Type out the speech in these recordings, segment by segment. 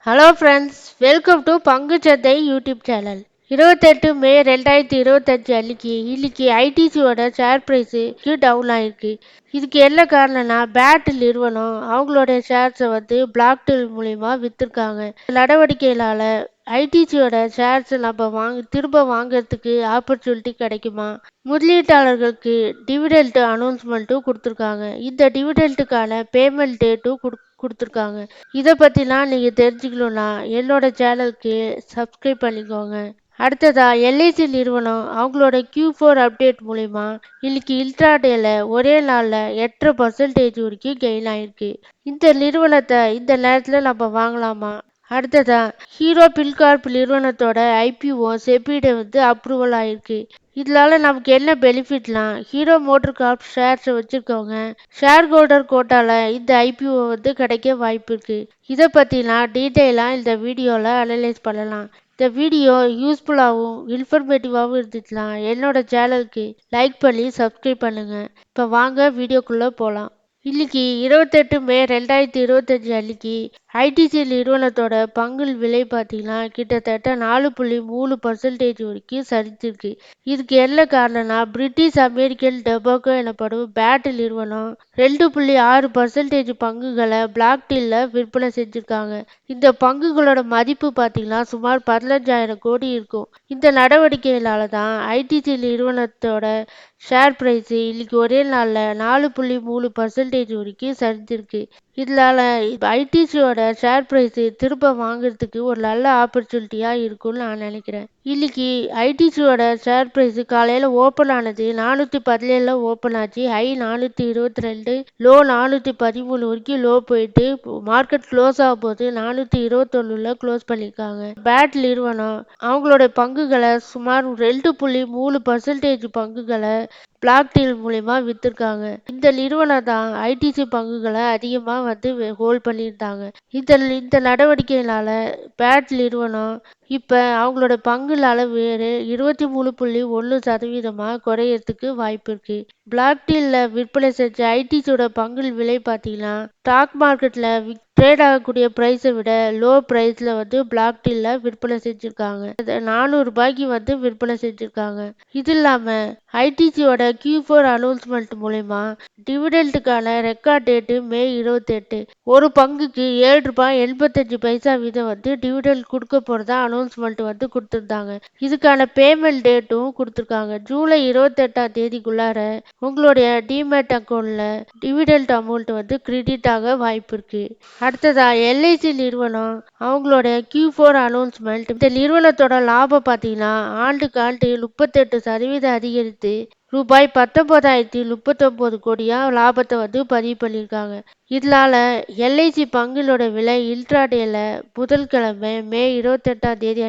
Hello friends, welcome to பங்குச்சந்தை YouTube channel. 28 மே 2025 இன்னைக்கு ஐடிசியோட share ப்ரைஸுக்கு down ஆயிருக்கு. இதுக்கு என்ன காரணம்னா, பேட் நிறுவனம் அவங்களோட ஷேர்ஸை பிளாக் டீல் மூலிமா விற்றுருக்காங்க. நடவடிக்கைகளால் ஐடிசியோட ஷேர்ஸ் நம்ம திரும்ப வாங்குறதுக்கு ஆப்பர்ச்சுனிட்டி கிடைக்குமா? முதலீட்டாளர்களுக்கு டிவிடெண்ட் அனௌன்ஸ்மெண்ட்டும் கொடுத்துருக்காங்க. இந்த டிவிடெண்ட்டுக்கான பேமெண்ட் டேட்டும் கொடுத்துருக்காங்க. இதை பற்றிலாம் நீங்கள் தெரிஞ்சுக்கணுன்னா என்னோட சேனலுக்கு சப்ஸ்கிரைப் பண்ணிக்கோங்க. அடுத்ததா எல்ஐசி நிறுவனம் அவங்களோட Q4 அப்டேட் மூலிமா இன்னைக்கு இன்ட்ராடேல ஒரே நாளில் 8% வரைக்கும் கெயின் ஆயிருக்கு. இந்த நிறுவனத்தை இந்த நேரத்தில் நம்ம வாங்கலாமா? அடுத்ததா ஹீரோ பில்கார்ப் நிறுவனத்தோட ஐபிஓ செபிட அப்ரூவல் ஆயிருக்கு. இதனால நமக்கு என்ன பெனிஃபிட்லாம், ஹீரோ மோட்டர் கார்ப் ஷேர்ஸ் வச்சிருக்கவங்க ஷேர் ஹோல்டர் கோட்டால இந்த ஐபிஓ கிடைக்க வாய்ப்பு இருக்கு. இதை பற்றிலாம் டீட்டெயிலாக இந்த வீடியோவில் அனலைஸ் பண்ணலாம். இந்த வீடியோ யூஸ்ஃபுல்லாகவும் இன்ஃபர்மேட்டிவாகவும் இருந்துச்சுன்னா என்னோட சேனலுக்கு லைக் பண்ணி சப்ஸ்கிரைப் பண்ணுங்க. இப்போ வாங்க வீடியோக்குள்ளே போகலாம். இன்னைக்கு 28 மே 2025 ஐடிசி நிறுவனத்தோட பங்கு விலை பார்த்தீங்கன்னா கிட்டத்தட்ட 4.3% வரைக்கும் சரிஞ்சிருக்கு. இதுக்கு என்ன காரணம்னா, பிரிட்டிஷ் அமெரிக்கன் டொபாக்கோ எனப்படும் பேட் நிறுவனம் 2.6% பங்குகளை பிளாக் டீல்ல விற்பனை செஞ்சிருக்காங்க. இந்த பங்குகளோட மதிப்பு பார்த்தீங்கன்னா சுமார் 15,000 கோடி இருக்கும். இந்த நடவடிக்கைகளால தான் ஐடிசி நிறுவனத்தோட ஷேர் பிரைஸ் இன்னைக்கு ஒரே நாளில் 4.3% வரைக்கும் சரிஞ்சிருக்கு. இதனால ஐடிசியோட ஷேர் பிரைஸ் திரும்ப வாங்குறதுக்கு ஒரு நல்ல ஆப்பர்ச்சுனிட்டியா இருக்கும்னு நான் நினைக்கிறேன். இன்னைக்கு ஐடிசியோட ஷேர் பிரைஸ் காலையில ஓப்பன் ஆனது 417 ஓப்பன் ஆச்சு. ஹை 422, லோ 413 வரைக்கும் லோ போயிட்டு மார்க்கெட் க்ளோஸ் ஆகும் போது 421 க்ளோஸ் பண்ணியிருக்காங்க. பேட் நிறுவனம் அவங்களோட பங்குகளை சுமார் 2.3% பங்குகளை பிளாக் டீல் மூலிமா விற்றுருக்காங்க. இந்த நிறுவனம் தான் ஐடிசி பங்குகளை அதிகமாக ஹோல்ட் பண்ணியிருந்தாங்க. இந்த நடவடிக்கையினால பேட் நிறுவனம் இப்போ அவங்களோட பங்கு அளவு 23.1% குறையறதுக்கு வாய்ப்பு இருக்கு. பிளாக் டீல்ல விற்பனை செஞ்ச ஐடிசியோட பங்கு விலை பார்த்தீங்கன்னா ஸ்டாக் மார்க்கெட்ல ட்ரேட் ஆகக்கூடிய பிரைஸை விட லோ பிரைஸ்ல பிளாக் டீல்ல விற்பனை செஞ்சிருக்காங்க. 400 ரூபாய்க்கு விற்பனை செஞ்சிருக்காங்க. இது இல்லாம ஐடிசியோட Q4 அனௌன்ஸ்மெண்ட் மூலமா டிவிடெண்டுக்கான ரெக்கார்ட் டேட்டு மே 28. ஒரு பங்குக்கு 7 ரூபாய் 85 பைசா வீதம் டிவிடெண்ட் கொடுக்க போறதா அனௌன்ஸ்மெண்ட் கொடுத்துருந்தாங்க. இதுக்கான பேமெண்ட் டேட்டும் கொடுத்துருக்காங்க. ஜூலை 28ஆம் தேதிக்குள்ளார உங்களுடைய டிமேட் அக்கௌண்ட்ல டிவிடெண்ட் அமௌண்ட் கிரெடிட் ஆக வாய்ப்பு இருக்கு. அடுத்ததா எல்ஐசி நிறுவனம் அவங்களோட Q4 அனௌன்ஸ்மெண்ட். இந்த நிறுவனத்தோட லாபம் பார்த்தீங்கன்னா ஆண்டுக்கு 38% அதிகரித்து ரூபாய் 19,039 கோடியா லாபத்தை பதிவு பண்ணியிருக்காங்க. இதனால எல்ஐசி பங்குகளோட விலை இன்ட்ராடேல புதன்கிழமை மே 28ஆம் தேதி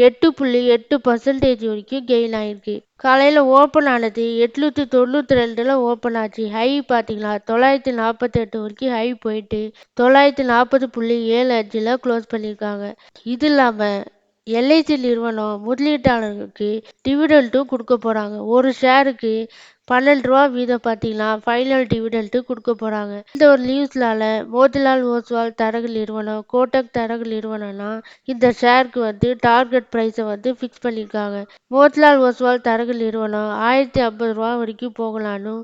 8.8% வரைக்கும் கெயின் ஆயிருக்கு. காலையில ஓப்பன் ஆனது 892 ஓப்பன் ஆச்சு. ஹை பார்த்தீங்கன்னா 948 வரைக்கும் ஹை போயிட்டு 940.75 க்ளோஸ் பண்ணியிருக்காங்க. இது இல்லாம எல்ஐசி நிறுவனம் முதலீட்டாளர்களுக்கு டிவிடெண்டும் கொடுக்க போறாங்க. ஒரு ஷேருக்கு 12 ரூபா வீதம் பார்த்தீங்கன்னா ஃபைனல் டிவிடெண்ட் கொடுக்க போறாங்க. இந்த ஒரு நியூஸ்னால மோதிலால் ஓஸ்வால் தரகு நிறுவனம், கோட்டக் தரகு நிறுவனம்னா இந்த ஷேருக்கு டார்கெட் பிரைஸை ஃபிக்ஸ் பண்ணியிருக்காங்க. மோதிலால் ஓஸ்வால் தரகு நிறுவனம் 1050 ரூபா வரைக்கும் போகலான்னு,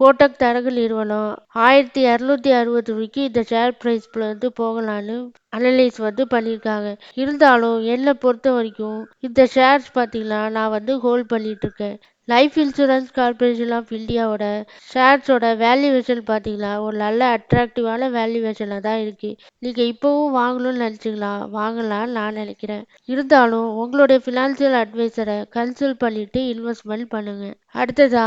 கோட்டக் தரகு நிறுவனம் 1260 வரைக்கும் இந்த ஷேர் பிரைஸ் போகலான்னு அனலைஸ் பண்ணியிருக்காங்க. இருந்தாலும் என்னை பொறுத்த வரைக்கும் இந்த ஷேர்ஸ் பார்த்தீங்கன்னா நான் ஹோல்ட் பண்ணிட்டு இருக்கேன். லைஃப் இன்சூரன்ஸ் கார்பரேஷன் ஆஃப் இந்தியாவோட ஷேர்ஸோட வேல்யூவேஷன் பார்த்தீங்கன்னா ஒரு நல்ல அட்ராக்டிவான வேல்யூவேஷனில் தான் இருக்கு. நீங்கள் இப்போவும் வாங்கணும்னு நினச்சிங்களா வாங்கலாம்னு நான் நினைக்கிறேன். இருந்தாலும் உங்களுடைய ஃபினான்சியல் அட்வைசரை கன்சல்ட் பண்ணிட்டு இன்வெஸ்ட்மெண்ட் பண்ணுங்க. அடுத்ததா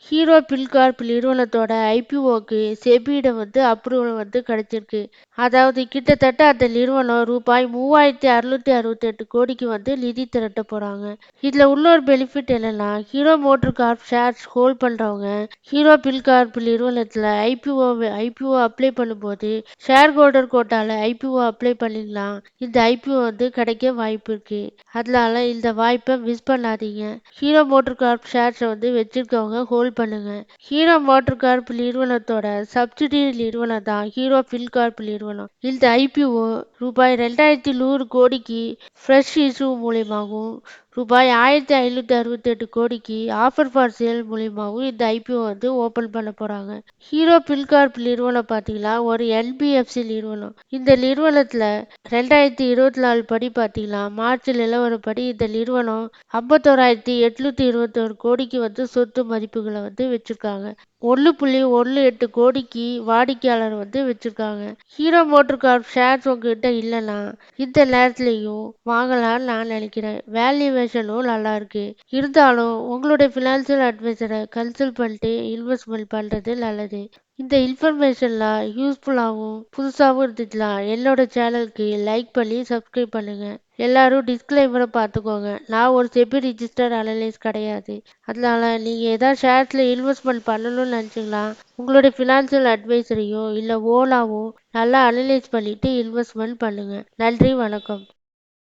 ஹீரோ பில்கார்ப் நிறுவனத்தோட ஐபிஓக்கு செபியிடம் அப்ரூவல் கிடைச்சிருக்கு. அதாவது கிட்டத்தட்ட அந்த நிறுவனம் ரூபாய் 3,668 கோடிக்கு நிதி திரட்ட போறாங்க. இதுல இன்னொரு பெனிஃபிட் என்னன்னா, Hero motor corp shares hold பண்றவங்க ஹீரோ பில்கார்ப் நிறுவனத்துல ஐபிஓ அப்ளை பண்ணும்போது ஷேர் ஹோல்டர் கோட்டால ஐபிஓ அப்ளை பண்ணிக்கலாம். இந்த ஐபிஓ கிடைக்க வாய்ப்பு இருக்கு. அதனால இந்த வாய்ப்பை மிஸ் பண்ணாதீங்க. ஹீரோ மோட்டர் கார்ப் ஷேர்ஸை வச்சிருக்கவங்க ஹோல்ட் பண்ணுங்க. ஹீரோ மோட்டர் கார்ப் நிறுவனத்தோட சப்சிடியரி நிறுவனம் தான் ஹீரோ பில்கார்ப் நிறுவனம். நிறுவனம். இந்த ஐபிஓ ரூபாய் 2100 கோடிக்கு ஃப்ரெஷ் இஷ்யூ மூலியமாகவும் ரூபாய் 1568 கோடிக்கு ஆஃபர் ஃபார் சேல் மூலியமாகவும் இந்த ஐபிஓ ஓபன் பண்ண போறாங்க. ஹீரோ பில்கார்ப் நிறுவனம் பார்த்தீங்கன்னா ஒரு என்பிஎஃப்சி நிறுவனம். இந்த நிறுவனத்துல 2024 படி பார்த்தீங்கன்னா மார்ச் நிலவரப்படி இந்த நிறுவனம் 51,821 கோடிக்கு சொத்து மதிப்புகளை வச்சிருக்காங்க. 1.18 கோடிக்கு வாடிக்கையாளர் வச்சிருக்காங்க. ஹீரோ மோட்டார் கார்ப் ஷேர்ஸ் உங்ககிட்ட இல்லைன்னா இந்த நேரத்துலயும் வாங்கலாம்னு நான் நினைக்கிறேன். வேல்யூவேஷனும் நல்லா இருக்கு. இருந்தாலும் உங்களுடைய ஃபினான்சியல் அட்வைசரை கன்சல்ட் பண்ணிட்டு இன்வெஸ்ட்மெண்ட் பண்றது நல்லது. இந்த இன்ஃபர்மேஷன்லாம் யூஸ்ஃபுல்லாகவும் புதுசாகவும் இருந்துச்சுன்னா என்னோட சேனலுக்கு லைக் பண்ணி சப்ஸ்கிரைப் பண்ணுங்க. எல்லாரும் டிஸ்க்ளைமரை பார்த்துக்கோங்க. நான் ஒரு செபி ரிஜிஸ்டர் அனலைஸ் கிடையாது. அதனால நீங்க ஏதாவது ஷேர்ஸ்ல இன்வெஸ்ட்மெண்ட் பண்ணணும்னு நினைச்சீங்களா உங்களுடைய ஃபினான்சியல் அட்வைசரையோ இல்லை ஓனாவோ நல்லா அனலைஸ் பண்ணிட்டு இன்வெஸ்ட்மெண்ட் பண்ணுங்க. நன்றி, வணக்கம்.